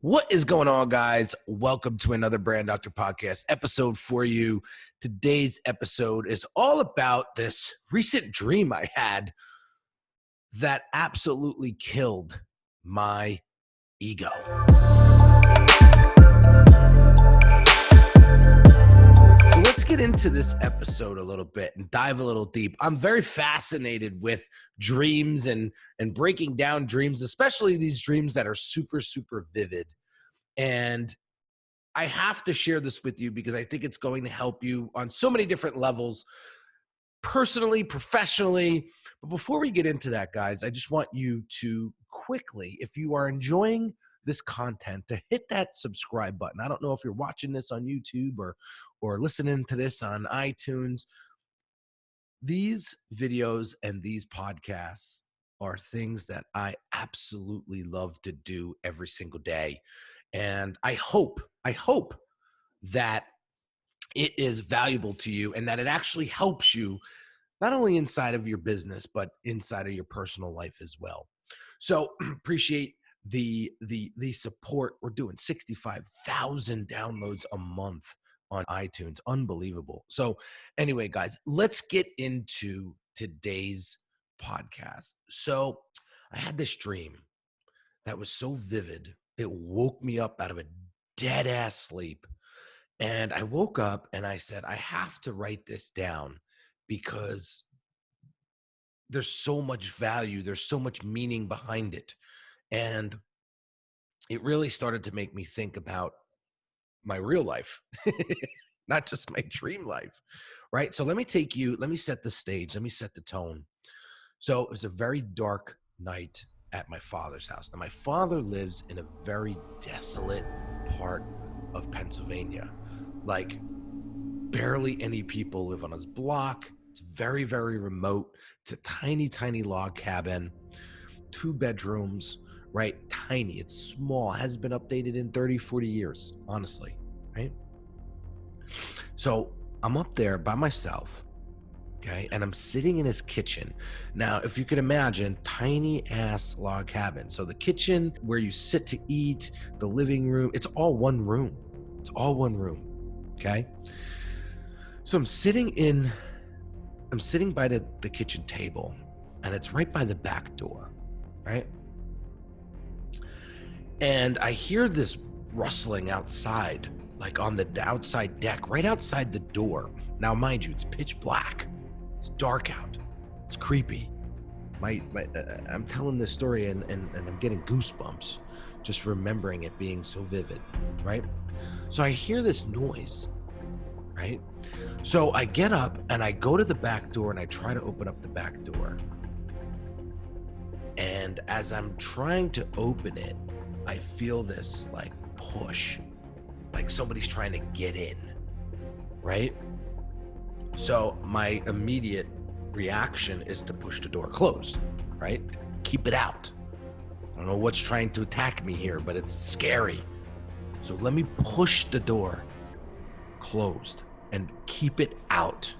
What is going on, guys? Welcome to another Brand Doctor Podcast episode for you. Today's episode is all about this recent dream I had that absolutely killed my ego. So let's get into this episode a little bit and dive a little deep. I'm very fascinated with dreams and breaking down dreams, especially these dreams that are super, super vivid. And I have to share this with you because I think it's going to help you on so many different levels, personally, professionally. But before we get into that, guys, I just want you to quickly, if you are enjoying this content, to hit that subscribe button. I don't know if you're watching this on YouTube or listening to this on iTunes. These videos and these podcasts are things that I absolutely love to do every single day. And I hope that it is valuable to you and that it actually helps you not only inside of your business, but inside of your personal life as well. So appreciate the support. We're doing 65,000 downloads a month on iTunes. Unbelievable. So anyway, guys, let's get into today's podcast. So I had this dream that was so vivid. It woke me up out of a dead ass sleep. And I woke up and I said, I have to write this down because there's so much value. There's so much meaning behind it. And it really started to make me think about my real life, not just my dream life, right? So let me set the stage. Let me set the tone. So it was a very dark night at my father's house. Now, my father lives in a very desolate part of Pennsylvania. Like, barely any people live on his block. It's very, very remote. It's a tiny, tiny log cabin, 2 bedrooms, right? Tiny. It's small. It hasn't been updated in 30, 40 years, honestly, right? So I'm up there by myself. Okay, and I'm sitting in his kitchen. Now, if you can imagine, tiny ass log cabin. So the kitchen where you sit to eat, the living room, it's all one room. It's all one room. Okay. So I'm sitting by the kitchen table, and it's right by the back door, right? And I hear this rustling outside, like on the outside deck, right outside the door. Now, mind you, it's pitch black. It's dark out. It's creepy. I'm telling this story and I'm getting goosebumps just remembering it being so vivid, right? So I hear this noise, right? So I get up and I go to the back door and I try to open up the back door. And as I'm trying to open it, I feel this like push, like somebody's trying to get in, right? So my immediate reaction is to push the door closed, right? Keep it out. I don't know what's trying to attack me here, but it's scary. So let me push the door closed and keep it out.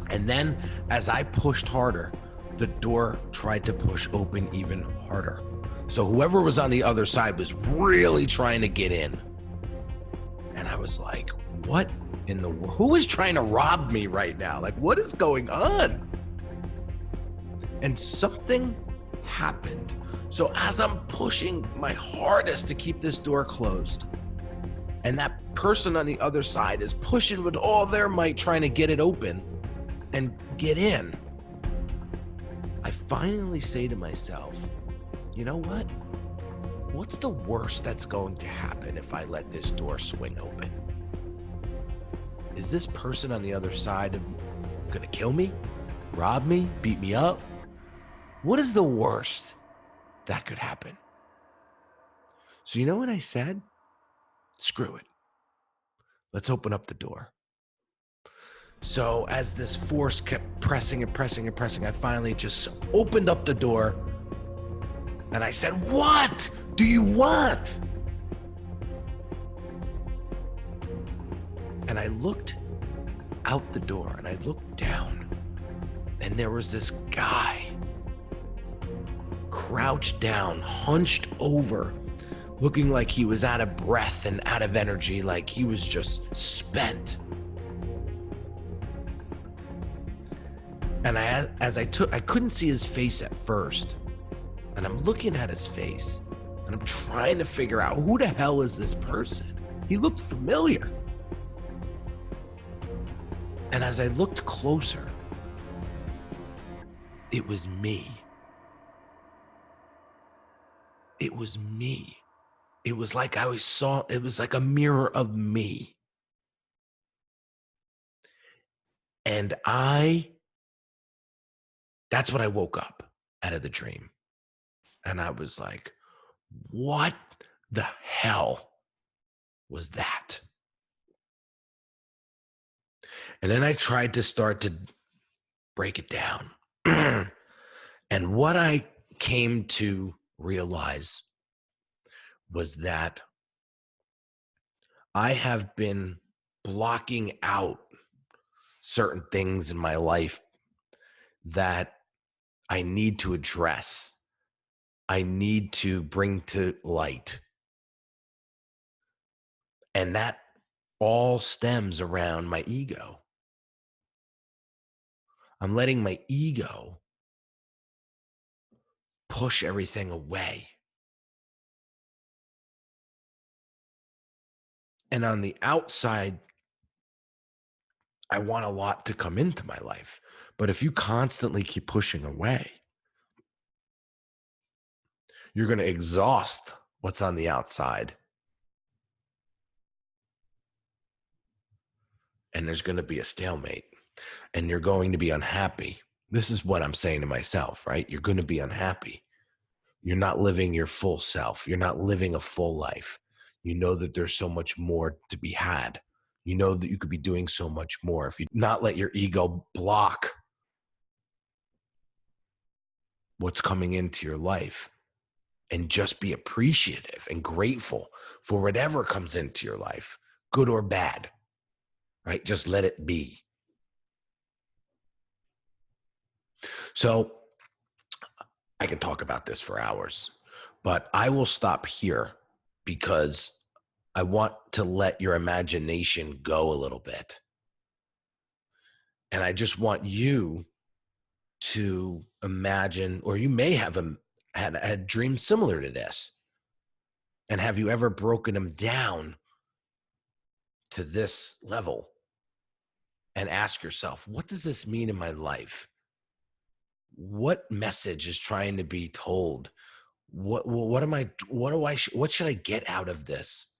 And then as I pushed harder, the door tried to push open even harder. So whoever was on the other side was really trying to get in. And I was like, what in the world? Who is trying to rob me right now? Like, what is going on? And something happened. So as I'm pushing my hardest to keep this door closed, and that person on the other side is pushing with all their might, trying to get it open and get in, I finally say to myself, you know what? What's the worst that's going to happen if I let this door swing open? Is this person on the other side gonna kill me, rob me, beat me up? What is the worst that could happen? So you know what I said? Screw it. Let's open up the door. So as this force kept pressing and pressing and pressing, I finally just opened up the door and I said, "What do you want?" And I looked out the door and I looked down, and there was this guy crouched down, hunched over, looking like he was out of breath and out of energy, like he was just spent. And I couldn't see his face at first. And I'm looking at his face and I'm trying to figure out, who the hell is this person? He looked familiar. And as I looked closer, it was me. It was me. It was like it was like a mirror of me. And that's when I woke up out of the dream. And I was like, what the hell was that? And then I tried to start to break it down. And what I came to realize was that I have been blocking out certain things in my life that I need to address. I need to bring to light. And that all stems around my ego. I'm letting my ego push everything away. And on the outside, I want a lot to come into my life. But if you constantly keep pushing away, you're going to exhaust what's on the outside. And there's going to be a stalemate. And you're going to be unhappy. This is what I'm saying to myself, right? You're going to be unhappy. You're not living your full self. You're not living a full life. You know that there's so much more to be had. You know that you could be doing so much more if you not let your ego block what's coming into your life, and just be appreciative and grateful for whatever comes into your life, good or bad, right? Just let it be. So I could talk about this for hours, but I will stop here because I want to let your imagination go a little bit. And I just want you to imagine, or you may have had a dream similar to this. And have you ever broken them down to this level and ask yourself, what does this mean in my life? What message is trying to be told? What should I get out of this?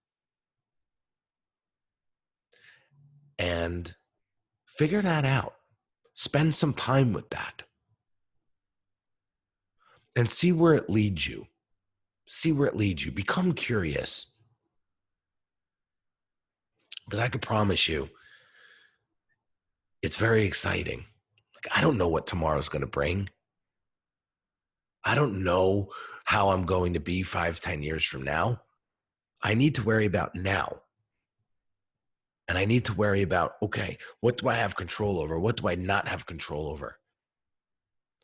And figure that out. Spend some time with that. And see where it leads you. See where it leads you. Become curious. Because I can promise you, it's very exciting. Like, I don't know what tomorrow's going to bring. I don't know how I'm going to be 5-10 years from now. I need to worry about now. And I need to worry about, okay, what do I have control over? What do I not have control over?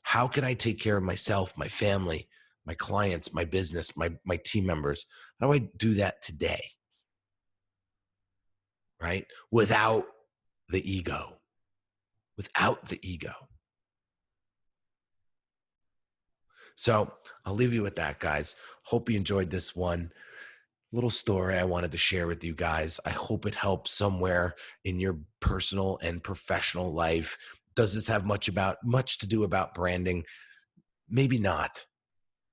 How can I take care of myself, my family, my clients, my business, my team members? How do I do that today? Right? Without the ego. Without the ego. So I'll leave you with that, guys. Hope you enjoyed this one. Little story I wanted to share with you guys. I hope it helps somewhere in your personal and professional life. Does this have much to do about branding? Maybe not.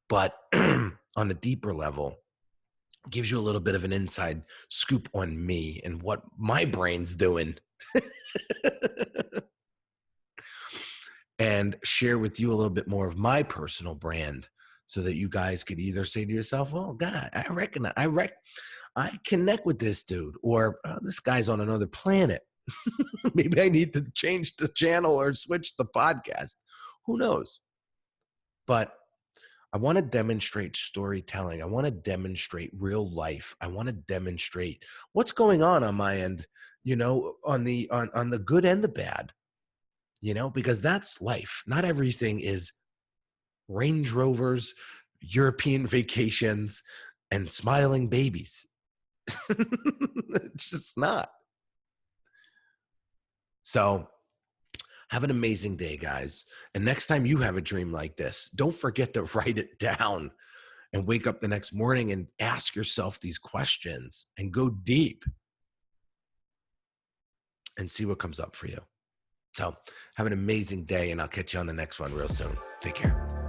But on a deeper level, gives you a little bit of an inside scoop on me and what my brain's doing. And share with you a little bit more of my personal brand, so that you guys could either say to yourself, oh God, I connect with this dude, or this guy's on another planet. Maybe I need to change the channel or switch the podcast. Who knows? But I want to demonstrate storytelling. I want to demonstrate real life. I want to demonstrate what's going on my end, on the good and the bad, because that's life. Not everything is Range Rovers, European vacations, and smiling babies. It's just not. So have an amazing day, guys. And next time you have a dream like this, don't forget to write it down and wake up the next morning and ask yourself these questions and go deep and see what comes up for you. So have an amazing day, and I'll catch you on the next one real soon. Take care.